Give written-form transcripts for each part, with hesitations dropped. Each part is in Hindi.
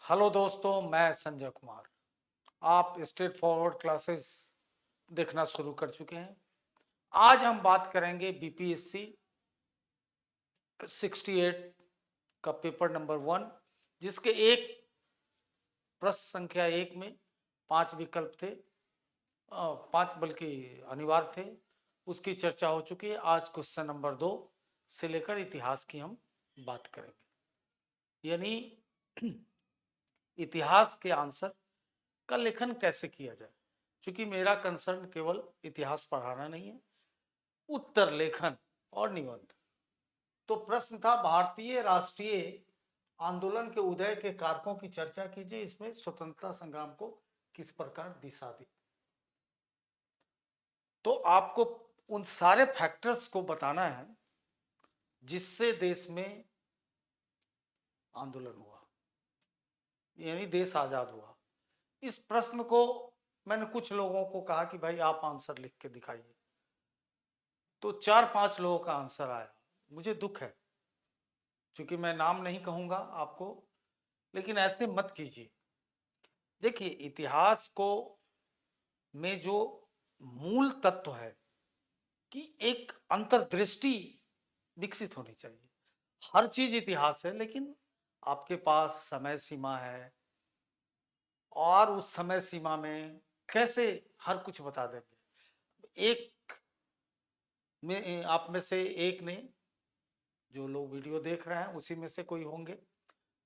हेलो दोस्तों, मैं संजय कुमार। आप स्ट्रेट फॉरवर्ड क्लासेस देखना शुरू कर चुके हैं। आज हम बात करेंगे बीपीएससी 68 का पेपर नंबर 1, जिसके एक प्रश्न संख्या 1 में 5 विकल्प थे, 5 बल्कि अनिवार्य थे। उसकी चर्चा हो चुकी है। आज क्वेश्चन नंबर 2 से लेकर इतिहास की हम बात करेंगे, यानी इतिहास के आंसर का लेखन कैसे किया जाए। क्योंकि मेरा कंसर्न केवल इतिहास पढ़ाना नहीं है, उत्तर लेखन और निबंध। तो प्रश्न था, भारतीय राष्ट्रीय आंदोलन के उदय के कारकों की चर्चा कीजिए, इसमें स्वतंत्रता संग्राम को किस प्रकार दिशा दी। तो आपको उन सारे फैक्टर्स को बताना है जिससे देश में आंदोलन हुआ, यानी देश आजाद हुआ। इस प्रश्न को मैंने कुछ लोगों को कहा कि भाई आप आंसर लिख के दिखाइए, तो 4-5 लोगों का आंसर आया। मुझे दुख है, क्योंकि मैं नाम नहीं कहूंगा आपको, लेकिन ऐसे मत कीजिए। देखिए, इतिहास को में जो मूल तत्व है कि एक अंतर्दृष्टि विकसित होनी चाहिए। हर चीज इतिहास है, लेकिन आपके पास समय सीमा है, और उस समय सीमा में कैसे हर कुछ बता देंगे। एक में आप में से एक ने, जो लोग वीडियो देख रहे हैं उसी में से कोई होंगे,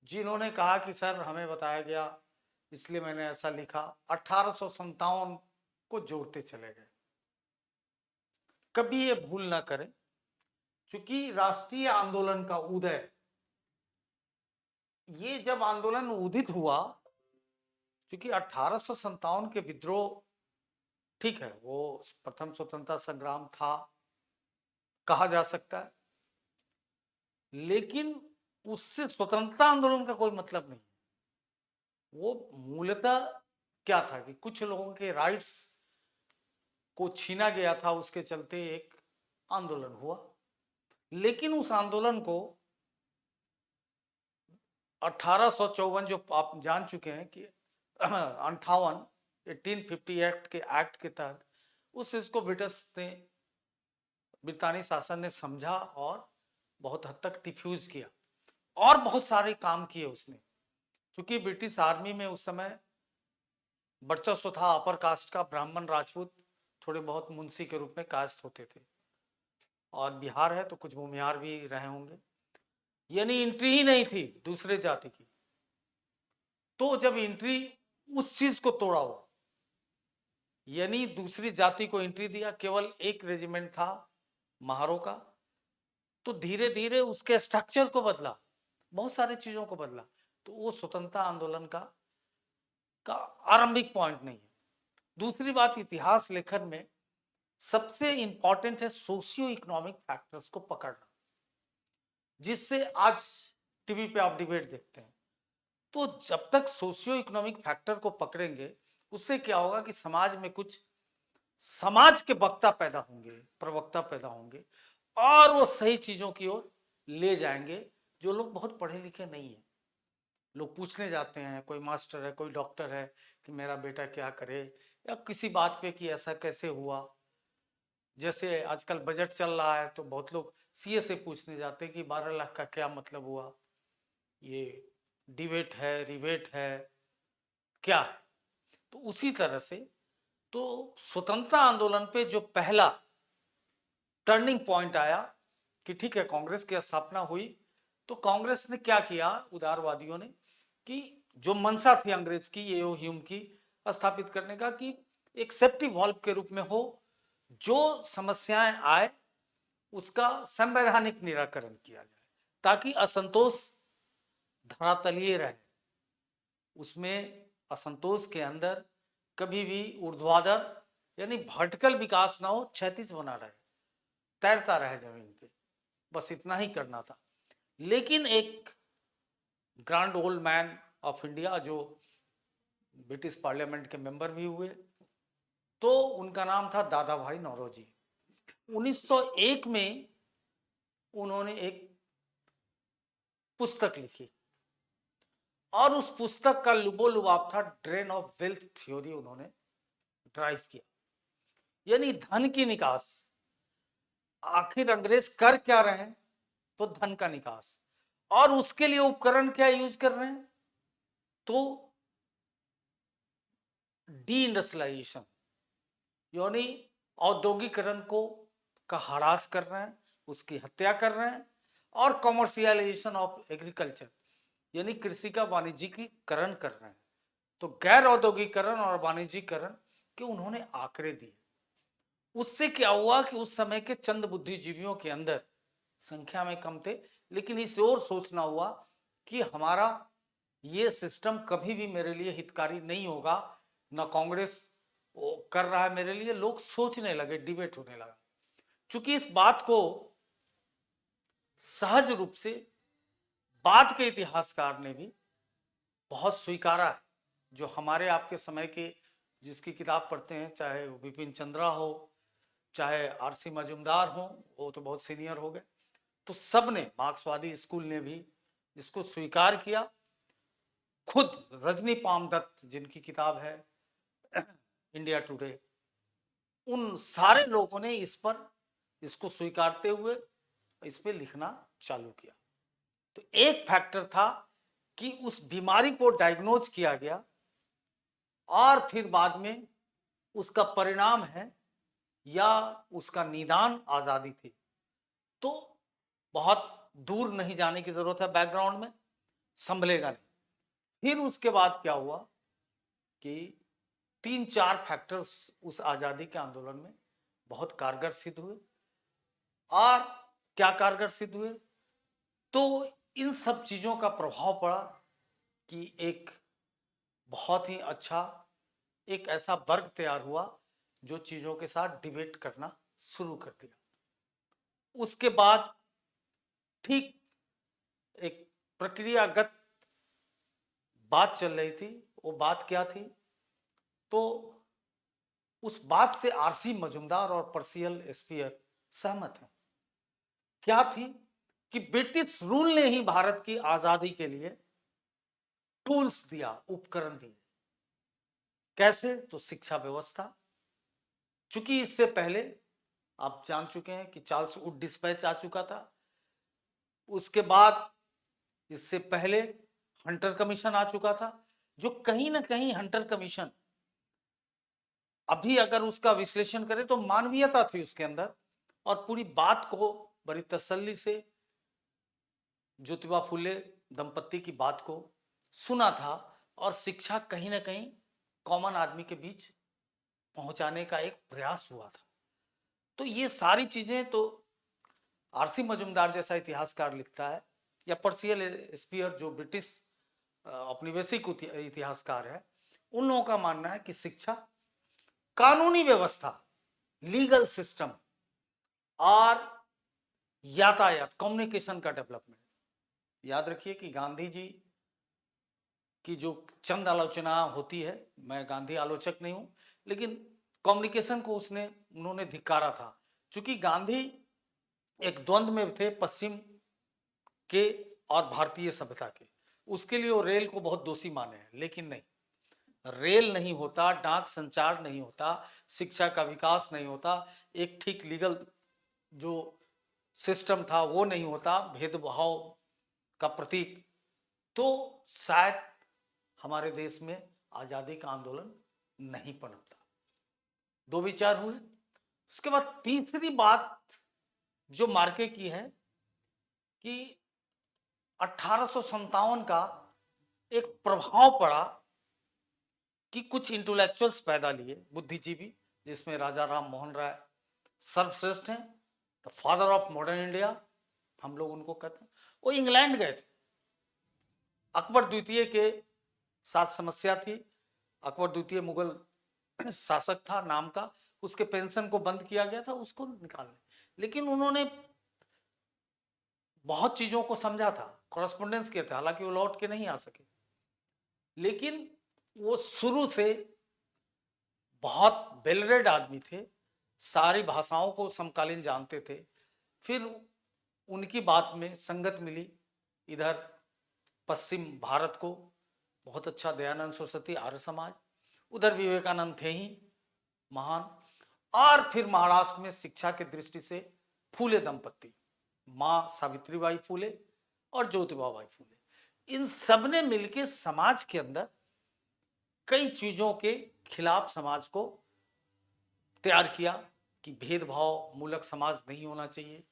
जिन्होंने कहा कि सर हमें बताया गया इसलिए मैंने ऐसा लिखा। 1857 को जोड़ते चले गए। कभी ये भूल ना करें, क्योंकि राष्ट्रीय आंदोलन का उदय, ये जब आंदोलन उदित हुआ, क्योंकि 1857 के विद्रोह, ठीक है, वो प्रथम स्वतंत्रता संग्राम था, कहा जा सकता है, लेकिन उससे स्वतंत्रता आंदोलन का कोई मतलब नहीं। वो मूलतः क्या था कि कुछ लोगों के राइट्स को छीना गया था, उसके चलते एक आंदोलन हुआ। लेकिन उस आंदोलन को 1854, जो आप जान चुके हैं कि 58 1850 एक्ट के तहत उस चीज को ब्रितानी शासन ने समझा और बहुत हद तक डिफ्यूज किया, और बहुत सारे काम किए उसने। क्योंकि ब्रिटिश आर्मी में उस समय वर्चस्व था अपर कास्ट का, ब्राह्मण राजपूत थोड़े बहुत मुंशी के रूप में कास्ट होते थे, और बिहार है तो कुछ भूमिहार भी रहे होंगे, यानी एंट्री ही नहीं थी दूसरे जाति की। तो जब एंट्री, उस चीज को तोड़ा हुआ, यानी दूसरी जाति को एंट्री दिया, केवल एक रेजिमेंट था महारों का, तो धीरे धीरे उसके स्ट्रक्चर को बदला, बहुत सारी चीजों को बदला। तो वो स्वतंत्रता आंदोलन का आरंभिक पॉइंट नहीं है। दूसरी बात, इतिहास लेखन में सबसे इंपॉर्टेंट है सोशियो इकोनॉमिक फैक्टर्स को पकड़ना, जिससे आज टीवी पे आप डिबेट देखते हैं। तो जब तक सोशियो इकोनॉमिक फैक्टर को पकड़ेंगे, उससे क्या होगा कि समाज में कुछ समाज के वक्ता पैदा होंगे, प्रवक्ता पैदा होंगे, और वो सही चीजों की ओर ले जाएंगे। जो लोग बहुत पढ़े लिखे नहीं है, लोग पूछने जाते हैं, कोई मास्टर है, कोई डॉक्टर है, कि मेरा बेटा क्या करे, या किसी बात पे कि ऐसा कैसे हुआ। जैसे आजकल बजट चल रहा है, तो बहुत लोग सीए से पूछने जाते हैं कि 12 लाख का क्या मतलब हुआ, ये डिबेट है, रिबेट है, क्या है। तो उसी तरह से, तो स्वतंत्रता आंदोलन पे जो पहला टर्निंग पॉइंट आया कि ठीक है, कांग्रेस की स्थापना हुई, तो कांग्रेस ने क्या किया, उदारवादियों ने, कि जो मंशा थी अंग्रेज की, ये ह्यूम की, स्थापित करने का, कि एक सेफ्टी वॉल्व के रूप में हो, जो समस्याएं आए उसका संवैधानिक निराकरण किया जाए, ताकि असंतोष धरातलीय रहे, उसमें असंतोष के अंदर कभी भी ऊर्ध्वाधर यानी वर्टिकल विकास ना हो, क्षैतिज बना रहे, तैरता रहे जमीन पे, बस इतना ही करना था। लेकिन एक grand old man of India, जो ब्रिटिश पार्लियामेंट के मेंबर भी हुए, तो उनका नाम था दादा भाई नौरोजी। 1901 में उन्होंने एक पुस्तक लिखी, और उस पुस्तक का लुबोलुबाब था ड्रेन ऑफ वेल्थ थ्योरी उन्होंने ड्राइव किया, यानी धन की निकास। आखिर अंग्रेज कर क्या रहे हैं? तो धन का निकास, और उसके लिए उपकरण क्या यूज कर रहे हैं? तो डी इंडस्ट्रियलाइजेशन, यानी औद्योगिकरण को का ह्रास कर रहे हैं, उसकी हत्या कर रहे हैं, और कॉमर्शियलाइजेशन ऑफ एग्रीकल्चर, यानी कृषि का वाणिज्यिकीकरण कर रहे हैं। तो गैर औद्योगिकरण और वाणिज्यिकरण के उन्होंने आंकड़े दिए। उससे क्या हुआ कि उस समय के चंद बुद्धिजीवियों के अंदर, संख्या में कम थे, लेकिन इस ओर सोचना हुआ कि हमारा ये सिस्टम कभी भी मेरे लिए हितकारी नहीं होगा, न कांग्रेस कर रहा है मेरे लिए। लोग सोचने लगे, डिबेट होने लगा। चूंकि इस बात को सहज रूप से बाद के इतिहासकार ने भी बहुत स्वीकारा है। जो हमारे आपके समय के जिसकी किताब पढ़ते हैं, चाहे विपिन चंद्रा हो, चाहे आरसी मजूमदार हो, वो तो बहुत सीनियर हो गए, तो सब ने, मार्क्सवादी स्कूल ने भी इसको स्वीकार किया। खुद रजनी पामदत्त जिनकी किताब है इंडिया टुडे, उन सारे लोगों ने इस पर, इसको स्वीकारते हुए इस पे लिखना चालू किया। तो एक फैक्टर था कि उस बीमारी को डायग्नोज किया गया, और फिर बाद में उसका परिणाम है या उसका निदान आजादी थी। तो बहुत दूर नहीं जाने की जरूरत है, बैकग्राउंड में संभलेगा नहीं। फिर उसके बाद क्या हुआ कि 3-4 फैक्टर्स उस आजादी के आंदोलन में बहुत कारगर सिद्ध हुए। और क्या कारगर सिद्ध हुए? तो इन सब चीजों का प्रभाव पड़ा कि एक बहुत ही अच्छा एक ऐसा वर्ग तैयार हुआ जो चीजों के साथ डिबेट करना शुरू कर दिया। उसके बाद ठीक एक प्रक्रियागत बात चल रही थी। वो बात क्या थी? तो उस बात से आरसी मजूमदार और पर्सियल स्पीयर सहमत हैं। क्या थी? कि ब्रिटिश रूल ने ही भारत की आजादी के लिए टूल्स दिया, उपकरण दिए। कैसे? तो शिक्षा व्यवस्था। चूंकि इससे पहले आप जान चुके हैं कि चार्ल्स वुड डिस्पैच आ चुका था। उसके बाद इससे पहले हंटर कमीशन आ चुका था, जो कहीं ना कहीं हंटर कमीशन अभी अगर उसका विश्लेषण करें तो मानवीयता थी उसके अंदर, और पूरी बात को बड़ी तसल्ली से ज्योतिबा फुले दंपत्ति की बात को सुना था, और शिक्षा कहीं ना कहीं कॉमन आदमी के बीच पहुंचाने का एक प्रयास हुआ था। तो ये सारी चीजें तो आरसी मजूमदार जैसा इतिहासकार लिखता है, या पर्सियल स्पीयर जो ब्रिटिश औपनिवेशिक इतिहासकार है, उन लोगों का मानना है कि शिक्षा, कानूनी व्यवस्था, लीगल सिस्टम, और यातायात, कम्युनिकेशन का डेवलपमेंट। याद रखिए कि गांधी जी की जो चंद आलोचना होती है, मैं गांधी आलोचक नहीं हूं, लेकिन कम्युनिकेशन को उन्होंने धिक्कारा था। क्योंकि गांधी एक द्वंद्व में थे पश्चिम के और भारतीय सभ्यता के। उसके लिए वो रेल को बहुत दोषी माने हैं, लेकिन नहीं, रेल नहीं होता, डाक संचार नहीं होता, शिक्षा का विकास नहीं होता, एक ठीक लीगल जो सिस्टम था वो नहीं होता, भेदभाव का प्रतीक, तो शायद हमारे देश में आजादी का आंदोलन नहीं पनपता। दो विचार हुए। उसके बाद तीसरी बात जो मार्के की है कि 1857 का एक प्रभाव पड़ा कि कुछ इंटेलेक्चुअल्स पैदा लिए, बुद्धिजीवी, जिसमें राजा राम मोहन राय सर्वश्रेष्ठ हैं, the father of modern India हम लोग उनको कहते हैं। वो इंग्लैंड गए थे। अकबर द्वितीय के साथ समस्या थी। अकबर द्वितीय मुगल शासक था नाम का, उसके पेंशन को बंद किया गया था, उसको निकालने, लेकिन उन्होंने बहुत चीजों को समझा था, कॉरेस्पोंडेंस किया था, हालांकि वो लौट के नहीं आ सके, लेकिन वो शुरू से बहुत वेल रेड आदमी थे, सारी भाषाओं को समकालीन जानते थे। फिर उनकी बात में संगत मिली इधर पश्चिम भारत को, बहुत अच्छा, दयानंद सरस्वती, आर्य समाज, उधर विवेकानंद थे ही महान। और फिर महाराष्ट्र में शिक्षा की दृष्टि से फूले दंपत्ति, माँ सावित्रीबाई फूले और ज्योतिबाबाई फूले, इन सब ने मिलकर समाज के अंदर कई चीजों के खिलाफ समाज को तैयार किया कि भेदभाव मूलक समाज नहीं होना चाहिए,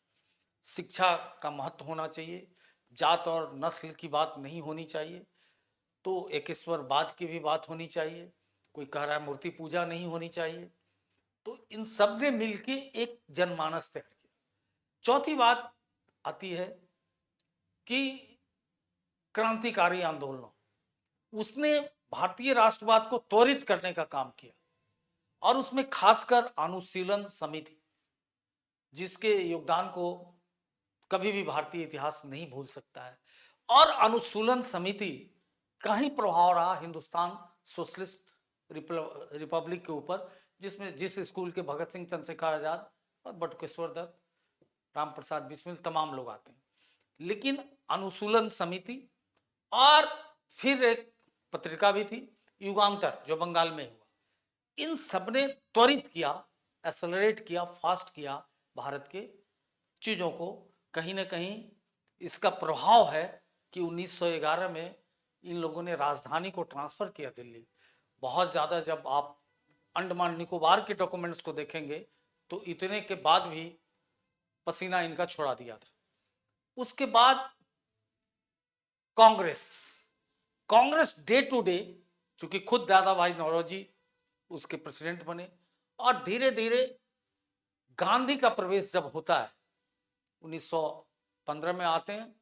शिक्षा का महत्व होना चाहिए, जात और नस्ल की बात नहीं होनी चाहिए, तो एकेश्वरवाद की भी बात होनी चाहिए, कोई कह रहा है मूर्ति पूजा नहीं होनी चाहिए। तो इन सब ने मिलके एक जनमानस तैयार किया। चौथी बात आती है कि क्रांतिकारी आंदोलन, उसने भारतीय राष्ट्रवाद को त्वरित करने का काम किया, और उसमें खासकर अनुशीलन समिति, जिसके योगदान को कभी भी भारतीय इतिहास नहीं भूल सकता है। और अनुशीलन समिति का ही प्रभाव रहा हिंदुस्तान सोशलिस्ट रिपब्लिक के ऊपर, जिसमें जिस स्कूल के भगत सिंह, चंद्रशेखर आजाद और बटुकेश्वर दत्त, राम प्रसाद बिस्मिल तमाम लोग आते हैं। लेकिन अनुशीलन समिति, और फिर एक पत्रिका भी थी युगांतर जो बंगाल में हुआ, इन सब ने त्वरित किया, एक्सेलरेट किया, फास्ट किया भारत के चीज़ों को। कहीं ना कहीं इसका प्रभाव है कि 1911 में इन लोगों ने राजधानी को ट्रांसफ़र किया दिल्ली। बहुत ज़्यादा, जब आप अंडमान निकोबार के डॉक्यूमेंट्स को देखेंगे तो इतने के बाद भी पसीना इनका छोड़ा दिया था। उसके बाद कांग्रेस डे टू डे, चूंकि खुद दादा भाई नौरोजी उसके प्रेसिडेंट बने, और धीरे धीरे गांधी का प्रवेश जब होता है 1915 में आते हैं,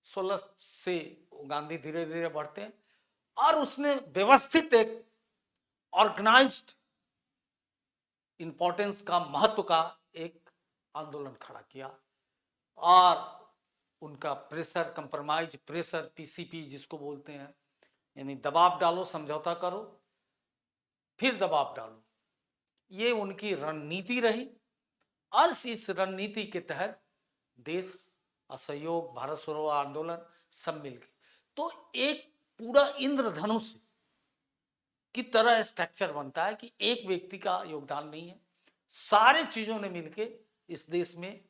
16 से गांधी धीरे धीरे बढ़ते हैं, और उसने व्यवस्थित एक ऑर्गेनाइज्ड इंपॉर्टेंस का, महत्व का एक आंदोलन खड़ा किया। और उनका प्रेशर, कंप्रोमाइज प्रेशर, पीसीपी जिसको बोलते हैं, यानी दबाव डालो, समझौता करो, फिर दबाव डालो, ये उनकी रणनीति रही। और इस रणनीति के तहत देश, असहयोग, भारत छोड़ो आंदोलन सब मिल गए, तो एक पूरा इंद्रधनुष की तरह स्ट्रक्चर बनता है कि एक व्यक्ति का योगदान नहीं है, सारे चीजों ने मिलके इस देश में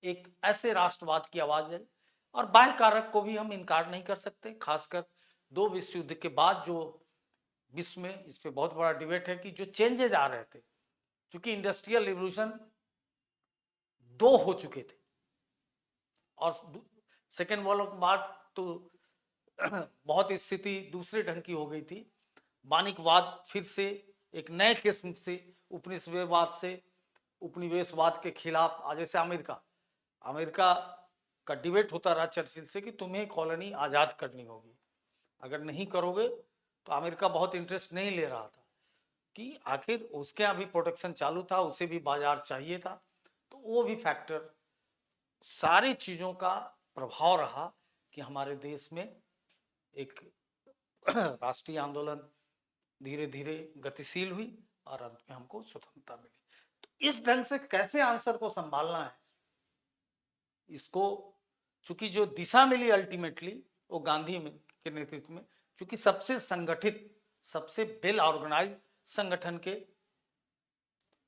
एक ऐसे राष्ट्रवाद की आवाज है। और बाह्य कारक को भी हम इनकार नहीं कर सकते, खासकर 2 विश्व युद्ध के बाद जो विश्व में, इस पे बहुत बड़ा डिबेट है कि जो चेंजेस आ रहे थे, क्योंकि इंडस्ट्रियल रिवॉल्यूशन 2 हो चुके थे, और सेकेंड वर्ल्ड के बाद तो बहुत स्थिति दूसरे ढंग की हो गई थी। वाणिज्यवाद फिर से एक नए किस्म से, उपनिवेशवाद के खिलाफ, आज जैसे अमेरिका का डिबेट होता रहा चर्चिल से कि तुम्हें कॉलोनी आज़ाद करनी होगी, अगर नहीं करोगे तो अमेरिका बहुत इंटरेस्ट नहीं ले रहा था कि आखिर उसके यहाँ भी प्रोटेक्शन चालू था, उसे भी बाजार चाहिए था, तो वो भी फैक्टर, सारी चीज़ों का प्रभाव रहा कि हमारे देश में एक राष्ट्रीय आंदोलन धीरे धीरे गतिशील हुई और अंत में हमको स्वतंत्रता मिली। तो इस ढंग से कैसे आंसर को संभालना है, इसको चूंकि जो दिशा मिली अल्टीमेटली वो गांधी के नेतृत्व में, चूंकि सबसे संगठित, सबसे वेल ऑर्गेनाइज संगठन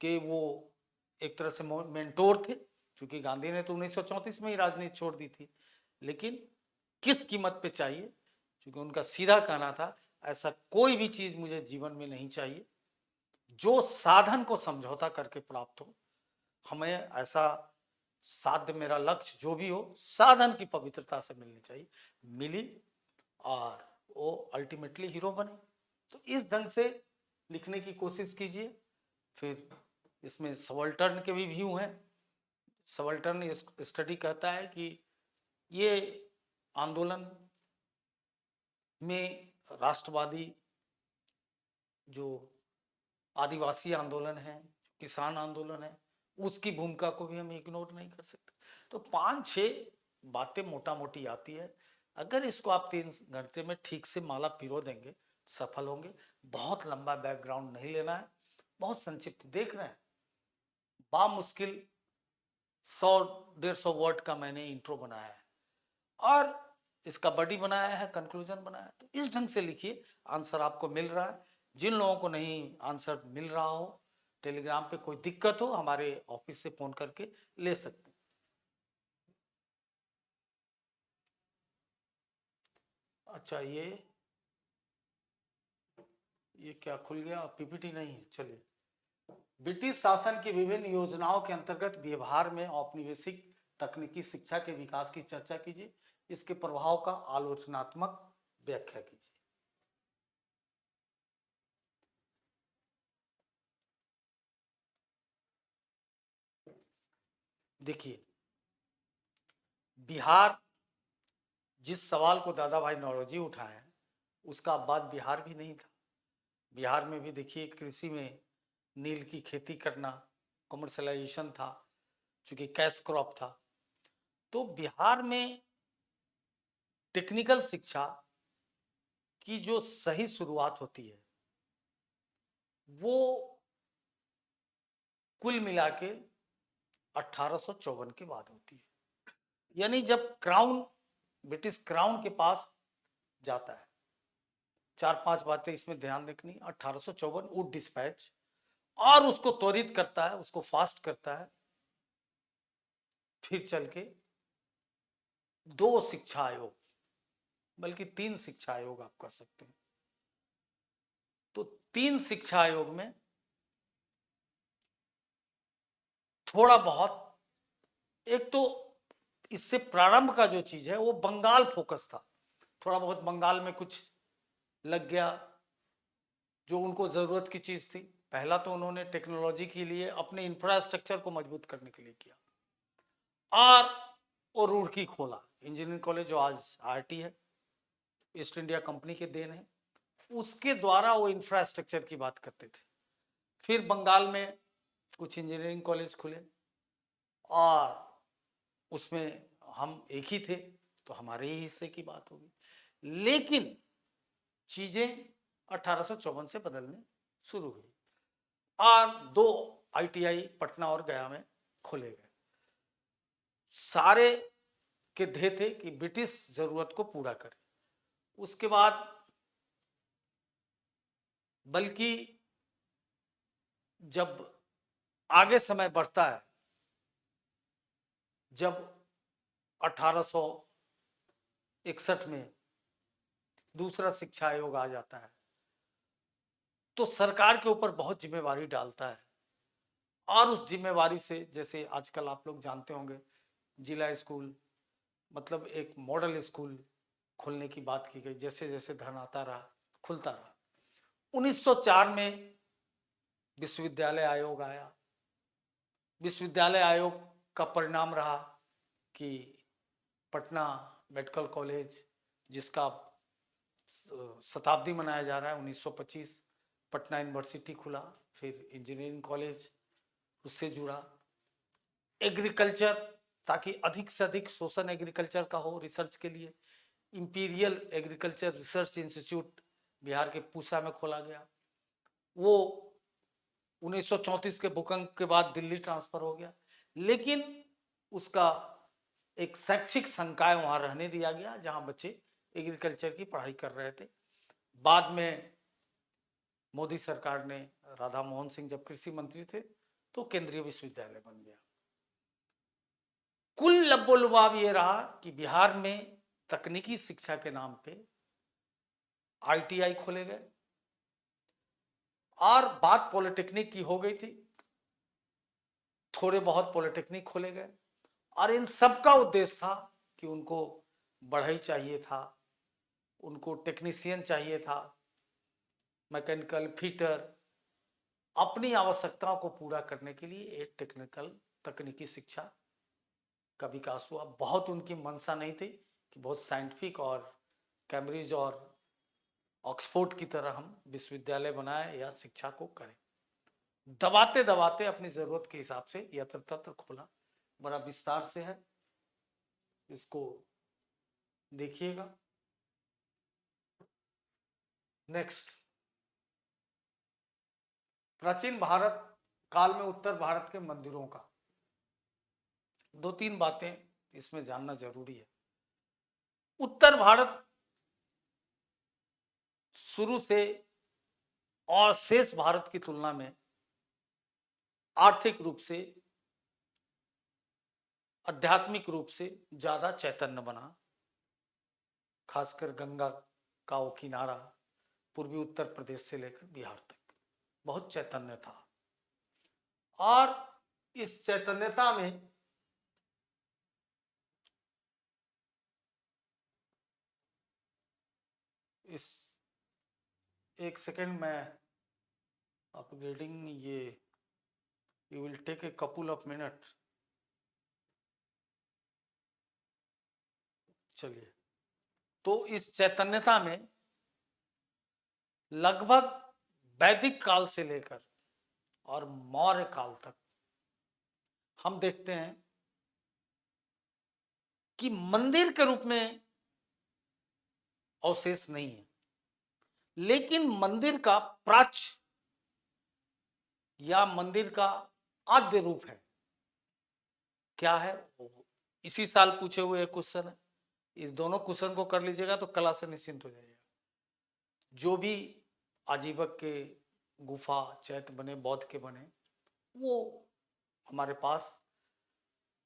के वो एक तरह से मेंटोर थे, क्योंकि गांधी ने तो 1934 में ही राजनीति छोड़ दी थी, लेकिन किस कीमत पे चाहिए, क्योंकि उनका सीधा कहना था ऐसा कोई भी चीज मुझे जीवन में नहीं चाहिए जो साधन को समझौता करके प्राप्त हो, हमें ऐसा साध्य, मेरा लक्ष्य जो भी हो साधन की पवित्रता से मिलनी चाहिए, मिली, और वो अल्टीमेटली हीरो बने। तो इस ढंग से लिखने की कोशिश कीजिए। फिर इसमें सबाल्टर्न के भी व्यू हैं। सबाल्टर्न स्टडी कहता है कि ये आंदोलन में राष्ट्रवादी जो आदिवासी आंदोलन है, किसान आंदोलन है, उसकी भूमिका को भी हम इग्नोर नहीं कर सकते। तो 5-6 बातें मोटा मोटी आती है, अगर इसको आप 3 घंटे में ठीक से माला पिरो देंगे सफल होंगे। बहुत लंबा बैकग्राउंड नहीं लेना है, बहुत संक्षिप्त देख रहे हैं, बामुश्किल 100-150 वर्ड का मैंने इंट्रो बनाया है, और इसका बॉडी बनाया है, कंक्लूजन बनाया है। तो इस ढंग से लिखिए, आंसर आपको मिल रहा है। जिन लोगों को नहीं आंसर मिल रहा हो, टेलीग्राम पे कोई दिक्कत हो, हमारे ऑफिस से फोन करके ले सकते हैं। अच्छा, ये क्या खुल गया? पीपीटी नहीं है, चलिए। ब्रिटिश शासन की विभिन्न योजनाओं के अंतर्गत बिहार में औपनिवेशिक तकनीकी शिक्षा के विकास की चर्चा कीजिए। इसके प्रभाव का आलोचनात्मक व्याख्या कीजिए। देखिए, बिहार, जिस सवाल को दादा भाई नौरोजी उठाए हैं, उसका बाद बिहार भी नहीं था। बिहार में भी देखिए, कृषि में नील की खेती करना, कमर्शलाइजेशन था, चूंकि कैश क्रॉप था। तो बिहार में टेक्निकल शिक्षा की जो सही शुरुआत होती है, वो कुल मिला के 1854 के बाद होती है। यानी जब क्राउन, ब्रिटिश क्राउन के पास जाता है। 4-5 बातें इसमें ध्यान रखनी। 1854 वुड डिस्पैच, और उसको त्वरित करता है, उसको फास्ट करता है। फिर चल के 2 शिक्षा आयोग, बल्कि 3 शिक्षा आयोग आप कर सकते हैं। तो 3 शिक्षा आयोग में थोड़ा बहुत, एक तो इससे प्रारंभ का जो चीज है वो बंगाल फोकस था। थोड़ा बहुत बंगाल में कुछ लग गया जो उनको जरूरत की चीज थी। पहला तो उन्होंने टेक्नोलॉजी के लिए अपने इंफ्रास्ट्रक्चर को मजबूत करने के लिए किया, और वो रुड़की खोला इंजीनियरिंग कॉलेज, जो आज आईआईटी है, ईस्ट इंडिया कंपनी के देन है। उसके द्वारा वो इंफ्रास्ट्रक्चर की बात करते थे। फिर बंगाल में कुछ इंजीनियरिंग कॉलेज खुले, और उसमें हम एक ही थे, तो हमारे ही हिस्से की बात होगी। लेकिन चीजें 1854 से बदलने शुरू हुई, और 2 आईटीआई पटना और गया में खोले गए। सारे के ध्येय थे कि ब्रिटिश जरूरत को पूरा करे। उसके बाद बल्कि जब आगे समय बढ़ता है, जब 1861 में दूसरा शिक्षा आयोग आ जाता है, तो सरकार के ऊपर बहुत जिम्मेवारी डालता है। और उस जिम्मेवारी से, जैसे आजकल आप लोग जानते होंगे, जिला स्कूल, मतलब एक मॉडल स्कूल खोलने की बात की गई। जैसे जैसे धन आता रहा, खुलता रहा। 1904 में विश्वविद्यालय आयोग आया। विश्वविद्यालय आयोग का परिणाम रहा कि पटना मेडिकल कॉलेज, जिसका शताब्दी मनाया जा रहा है 1925, पटना यूनिवर्सिटी खुला। फिर इंजीनियरिंग कॉलेज उससे जुड़ा। एग्रीकल्चर, ताकि अधिक से अधिक शोषण एग्रीकल्चर का हो, रिसर्च के लिए imperial agriculture research institute Bihar के पूसा में खोला गया। वो 1934 के भूकंप के बाद दिल्ली ट्रांसफर हो गया, लेकिन उसका एक शैक्षिक संकाय वहां रहने दिया गया, जहां बच्चे एग्रीकल्चर की पढ़ाई कर रहे थे। बाद में मोदी सरकार ने, राधा मोहन सिंह जब कृषि मंत्री थे, तो केंद्रीय विश्वविद्यालय बन गया। कुल लब्बो-लुबाब ये रहा कि बिहार में तकनीकी शिक्षा के नाम पे आईटीआई खोले गए, और बात पॉलिटेक्निक की हो गई थी। थोड़े बहुत पॉलिटेक्निक खोले गए, और इन सब का उद्देश्य था कि उनको बढ़ई चाहिए था, उनको टेक्नीशियन चाहिए था, मैकेनिकल फिटर। अपनी आवश्यकताओं को पूरा करने के लिए एक टेक्निकल तकनीकी शिक्षा का विकास हुआ। बहुत उनकी मंशा नहीं थी कि बहुत साइंटिफिक और कैम्ब्रिज और ऑक्सफोर्ड की तरह हम विश्वविद्यालय बनाए या शिक्षा को करें। दबाते दबाते अपनी जरूरत के हिसाब से यत्र तत्र खोला। बड़ा विस्तार से है, इसको देखिएगा। नेक्स्ट, प्राचीन भारत काल में उत्तर भारत के मंदिरों का 2-3 बातें इसमें जानना जरूरी है। उत्तर भारत शुरू से और शेष भारत की तुलना में आर्थिक रूप से, आध्यात्मिक रूप से ज्यादा चैतन्य बना। खासकर गंगा का वो किनारा पूर्वी उत्तर प्रदेश से लेकर बिहार तक बहुत चैतन्य था। और इस चैतन्यता में इस एक सेकेंड में अपग्रेडिंग, ये you will take a couple of minute. चलिए, तो इस चैतन्यता में लगभग वैदिक काल से लेकर और मौर्य काल तक हम देखते हैं कि मंदिर के रूप में अवशेष नहीं है, लेकिन मंदिर का प्राच्य या मंदिर का आद्य रूप है। क्या है? इसी साल पूछे हुए एक क्वेश्चन है। इस दोनों क्वेश्चन को कर लीजिएगा तो कला से निश्चिंत हो जाइएगा। जो भी आजीवक के गुफा चैत्य बने, बौद्ध के बने, वो हमारे पास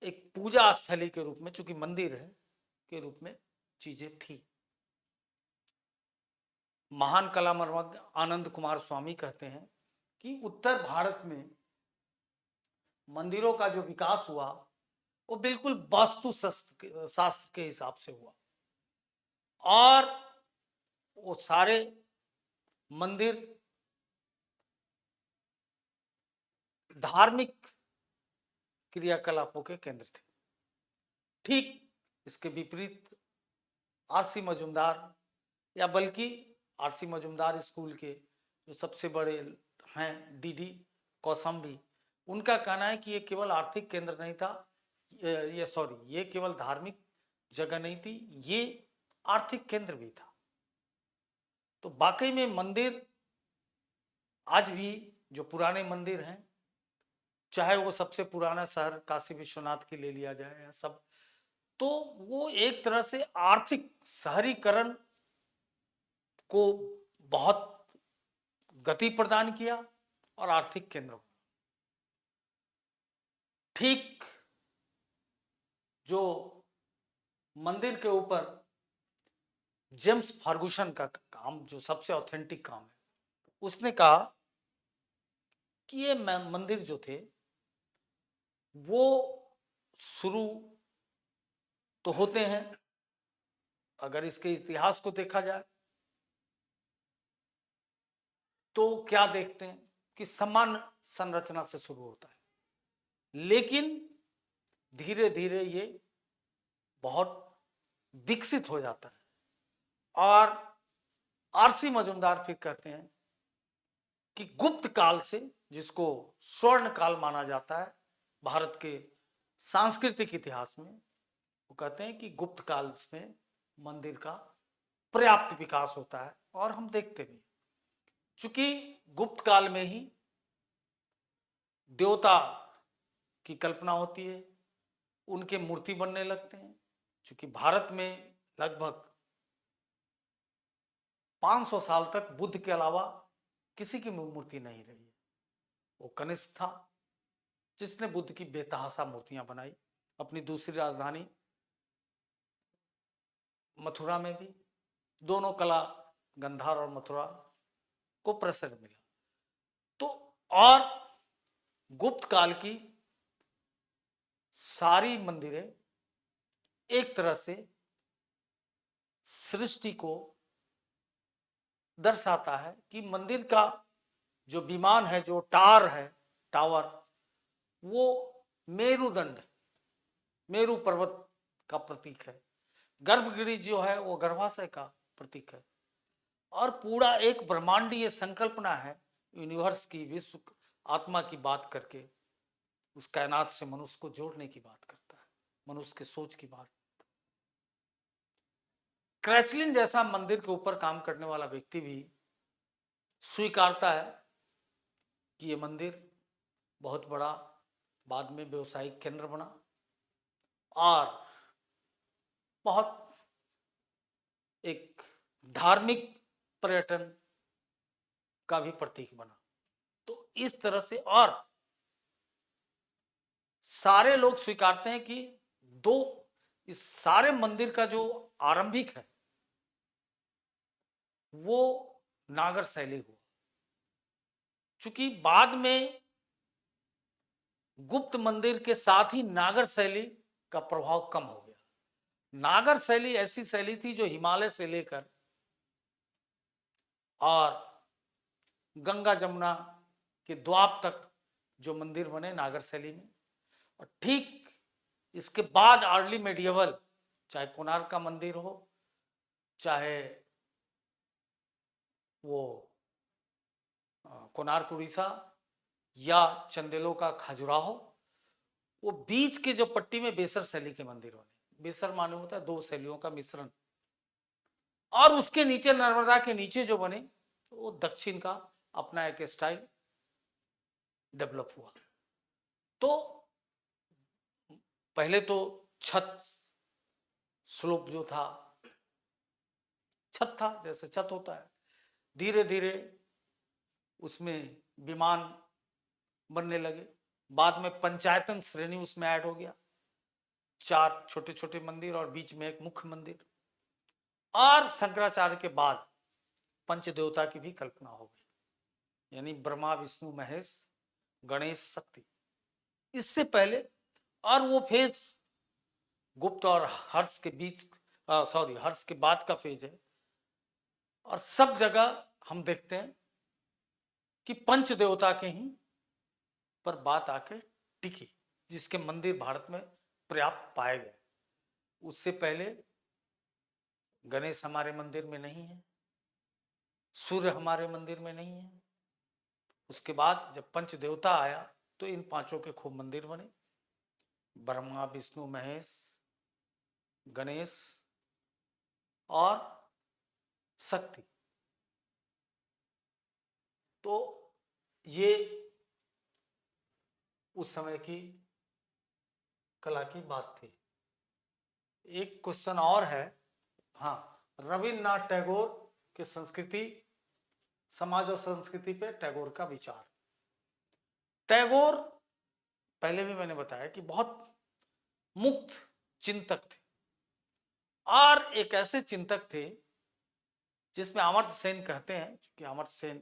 एक पूजा स्थली के रूप में, चूंकि मंदिर है, के रूप में चीजें थी। महान कला मर्मज्ञ आनंद कुमार स्वामी कहते हैं कि उत्तर भारत में मंदिरों का जो विकास हुआ वो बिल्कुल वास्तु शास्त्र के हिसाब से हुआ, और वो सारे मंदिर धार्मिक क्रियाकलापों के केंद्र थे। ठीक इसके विपरीत आरसी मजूमदार, या बल्कि आरसी मजूमदार स्कूल के जो सबसे बड़े हैं डीडी कौशाम्बी, उनका कहना है कि ये केवल आर्थिक केंद्र नहीं था, ये केवल धार्मिक जगह नहीं थी, ये आर्थिक केंद्र भी था। तो वाकई में मंदिर आज भी जो पुराने मंदिर हैं, चाहे वो सबसे पुराना शहर काशी विश्वनाथ की ले लिया जाए या सब, तो वो एक तरह से आर्थिक शहरीकरण को बहुत गति प्रदान किया और आर्थिक केंद्र। ठीक जो मंदिर के ऊपर जेम्स फर्गुसन का काम, जो सबसे ऑथेंटिक काम है, उसने कहा कि ये मंदिर जो थे वो शुरू तो होते हैं, अगर इसके इतिहास को देखा जाए तो क्या देखते हैं कि सामान्य संरचना से शुरू होता है, लेकिन धीरे धीरे ये बहुत विकसित हो जाता है। और आरसी मजूमदार फिर कहते हैं कि गुप्त काल से, जिसको स्वर्ण काल माना जाता है भारत के सांस्कृतिक इतिहास में, वो कहते हैं कि गुप्त काल में मंदिर का पर्याप्त विकास होता है। और हम देखते भी, चूंकि गुप्त काल में ही देवता की कल्पना होती है, उनके मूर्ति बनने लगते हैं। चूंकि भारत में लगभग 500 साल तक बुद्ध के अलावा किसी की मूर्ति नहीं रही है। वो कनिष्क था जिसने बुद्ध की बेतहाशा मूर्तियां बनाई। अपनी दूसरी राजधानी मथुरा में भी दोनों कला, गंधार और मथुरा को प्रसर मिला। तो और गुप्त काल की सारी मंदिरें एक तरह से सृष्टि को दर्शाता है कि मंदिर का जो विमान है, जो टावर, वो मेरुदंड, मेरु पर्वत का प्रतीक है। गर्भगृह जो है वो गर्भाशय का प्रतीक है। और पूरा एक ब्रह्मांडीय संकल्पना है, यूनिवर्स की, विश्व आत्मा की बात करके उस कायनात से मनुष्य को जोड़ने की बात करता है, मनुष्य के सोच की बात। क्रैचलिन जैसा मंदिर के ऊपर काम करने वाला व्यक्ति भी स्वीकारता है कि ये मंदिर बहुत बड़ा बाद में व्यवसायिक केंद्र बना और बहुत एक धार्मिक पर्यटन का भी प्रतीक बना। तो इस तरह से, और सारे लोग स्वीकारते हैं कि दो, इस सारे मंदिर का जो आरंभिक है वो नागर शैली हुआ। चूंकि बाद में गुप्त मंदिर के साथ ही नागर शैली का प्रभाव कम हो गया। नागर शैली ऐसी शैली थी जो हिमालय से लेकर और गंगा जमुना के द्वाब तक जो मंदिर बने नागर शैली में, और ठीक इसके बाद अर्ली मेडिएवल, चाहे कोणार्क का मंदिर हो, चाहे वो कोणार्क उड़ीसा या चंदेलों का खजुराहो, वो बीच के जो पट्टी में बेसर शैली के मंदिर बने। बेसर माने होता है दो शैलियों का मिश्रण। और उसके नीचे नर्मदा के नीचे जो बने, तो वो दक्षिण का अपना एक स्टाइल डेवलप हुआ। तो पहले तो छत स्लोप जो था, छत था जैसे छत होता है, धीरे धीरे उसमें विमान बनने लगे। बाद में पंचायतन श्रेणी उसमें ऐड हो गया, 4 छोटे छोटे मंदिर और बीच में एक मुख्य मंदिर। और शंकराचार्य के बाद पंचदेवता की भी कल्पना हो गई, यानी ब्रह्मा विष्णु महेश गणेश शक्ति। इससे पहले, और वो फेज गुप्त और हर्ष के बीच, हर्ष के बाद का फेज है। और सब जगह हम देखते हैं कि पंच देवता के ही पर बात आके टिकी, जिसके मंदिर भारत में पर्याप्त पाए गए। उससे पहले गणेश हमारे मंदिर में नहीं है, सूर्य हमारे मंदिर में नहीं है। उसके बाद जब पंच देवता आया तो इन पांचों के खूब मंदिर बने, ब्रह्मा विष्णु महेश गणेश और शक्ति। तो ये उस समय की कला की बात थी। एक क्वेश्चन और है, हाँ, रविन्द्रनाथ टैगोर के संस्कृति, समाज और संस्कृति पे टैगोर का विचार। टैगोर, पहले भी मैंने बताया कि बहुत मुक्त चिंतक थे, और एक ऐसे चिंतक थे जिसमें अमर्त्य सेन कहते हैं, क्योंकि अमर्त्य सेन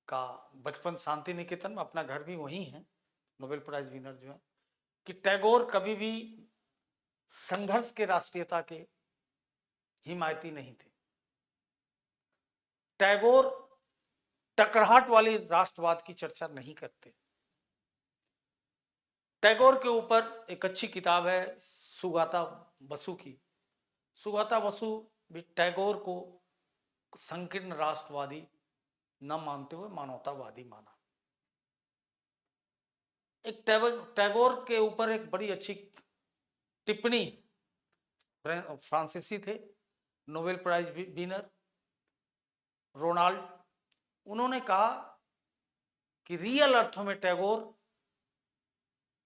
का बचपन शांति निकेतन में, अपना घर भी वहीं है, नोबेल प्राइज विनर जो है, कि टैगोर कभी भी संघर्ष के राष्ट्रीयता के हिमायती नहीं थे। टैगोर टकराहट वाली राष्ट्रवाद की चर्चा नहीं करते। टैगोर के ऊपर एक अच्छी किताब है सुगाता बसु की। सुगाता बसु भी टैगोर को संकीर्ण राष्ट्रवादी न मानते हुए मानवतावादी माना। एक टैगोर के ऊपर एक बड़ी अच्छी टिप्पणी फ्रांसीसी थे, नोबेल प्राइज विनर रोनाल्ड, उन्होंने कहा कि रियल अर्थों में टैगोर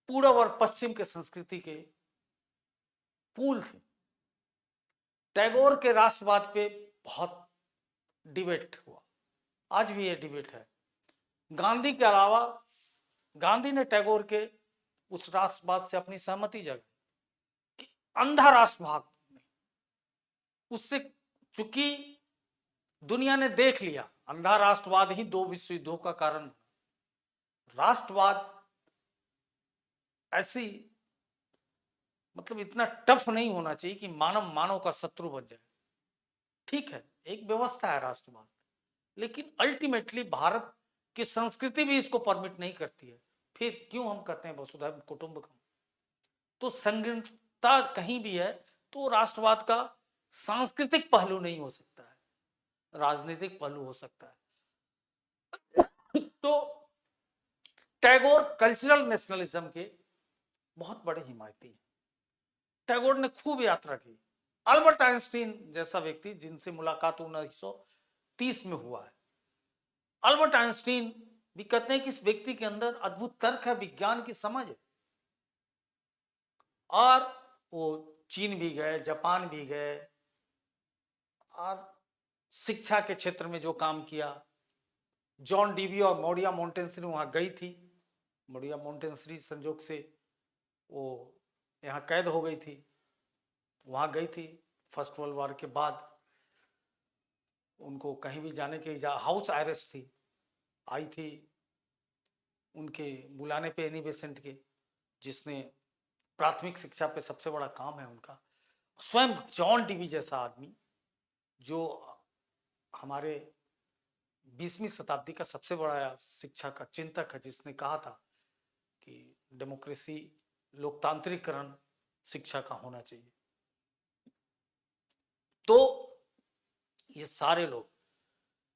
पूर्व और पश्चिम के संस्कृति के पूल थे। टैगोर के राष्ट्रवाद पे बहुत डिबेट हुआ, आज भी ये डिबेट है। गांधी के अलावा, गांधी ने टैगोर के उस राष्ट्रवाद से अपनी सहमति जगाई कि अंधा राष्ट्रवाद नहीं, उससे, चूंकि दुनिया ने देख लिया अंधा राष्ट्रवाद ही 2 विश्व युद्धों का कारण बना। राष्ट्रवाद ऐसी, मतलब इतना टफ नहीं होना चाहिए कि मानव मानव का शत्रु बन जाए। ठीक है, एक व्यवस्था है राष्ट्रवाद, लेकिन अल्टीमेटली भारत की संस्कृति भी इसको परमिट नहीं करती है। फिर क्यों हम कहते हैं वसुधैव कुटुंबकम? तो संकीर्णता कहीं भी है तो राष्ट्रवाद का सांस्कृतिक पहलू नहीं हो सकता है, राजनीतिक पहलू हो सकता है। तो टैगोर कल्चरल नेशनलिज्म के बहुत बड़े हिमायती हैं। टैगोर ने खूब यात्रा की। अल्बर्ट आइंस्टीन जैसा व्यक्ति जिनसे मुलाकात 1930 में हुआ है, अल्बर्ट आइंस्टीन भी कहते हैं कि इस व्यक्ति के अंदर अद्भुत तर्क है, विज्ञान की समझ है। और वो चीन भी गए, जापान भी गए, और शिक्षा के क्षेत्र में जो काम किया, जॉन डीवी और मोरिया मोंटेसरी वहाँ गई थी। मोरिया मोंटेसरी संजोग से वो यहाँ कैद हो गई थी, वहाँ गई थी फर्स्ट वर्ल्ड वॉर के बाद। उनको कहीं भी जाने की हाउस अरेस्ट थी, आई थी उनके बुलाने पे एनी बेसेंट के, जिसने प्राथमिक शिक्षा पे सबसे बड़ा काम है उनका। स्वयं जॉन डीवी जैसा आदमी जो हमारे 20वीं शताब्दी का सबसे बड़ा शिक्षा का चिंतक है, जिसने कहा था कि डेमोक्रेसी, लोकतांत्रिकरण शिक्षा का होना चाहिए। तो ये सारे लोग,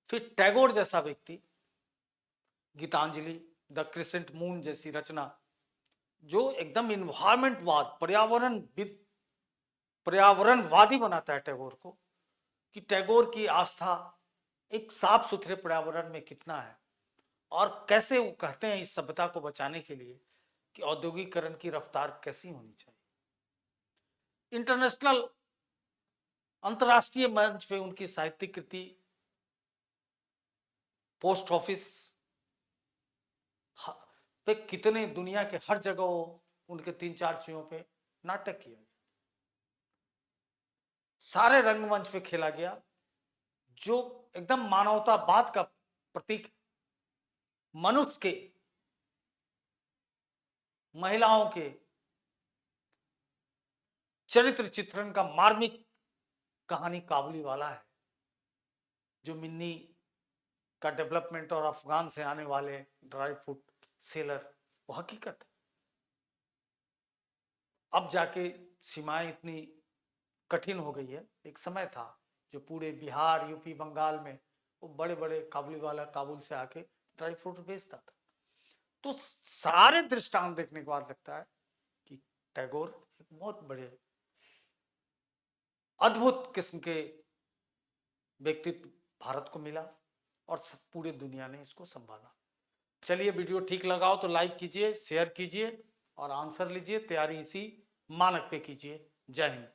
फिर टैगोर जैसा व्यक्ति, गीतांजलि, द क्रिसेंट मून जैसी रचना, जो एकदम इन्वायरमेंटवाद, पर्यावरणवादी बनाता है टैगोर को, कि टैगोर की आस्था एक साफ सुथरे पर्यावरण में कितना है, और कैसे वो कहते हैं इस सभ्यता को बचाने के लिए कि औद्योगिकरण की रफ्तार कैसी होनी चाहिए। इंटरनेशनल, अंतरराष्ट्रीय मंच पे उनकी साहित्यिक कृति, पोस्ट ऑफिस पे कितने दुनिया के हर जगह उनके 3-4 चीजों पे नाटक किया गया, सारे रंगमंच पे खेला गया, जो एकदम मानवतावाद का प्रतीक, मनुष्य के, महिलाओं के चरित्र चित्रण का मार्मिक कहानी काबुली वाला है। जो मिन्नी का डेवलपमेंट और अफगान से आने वाले ड्राई फ्रूट सेलर, वो हकीकत है। अब जाके सीमाएं इतनी कठिन हो गई है। एक समय था जो पूरे बिहार, यूपी, बंगाल में वो बड़े बड़े काबुली वाला काबुल से आके ड्राई फ्रूट बेचता था। तो सारे दृष्टांत देखने के बाद लगता है कि टैगोर एक बहुत बड़े अद्भुत किस्म के व्यक्तित्व भारत को मिला और पूरी दुनिया ने इसको संभाला। चलिए, वीडियो ठीक लगाओ तो लाइक कीजिए, शेयर कीजिए और आंसर लीजिए। तैयारी इसी मानक पे कीजिए। जय हिंद।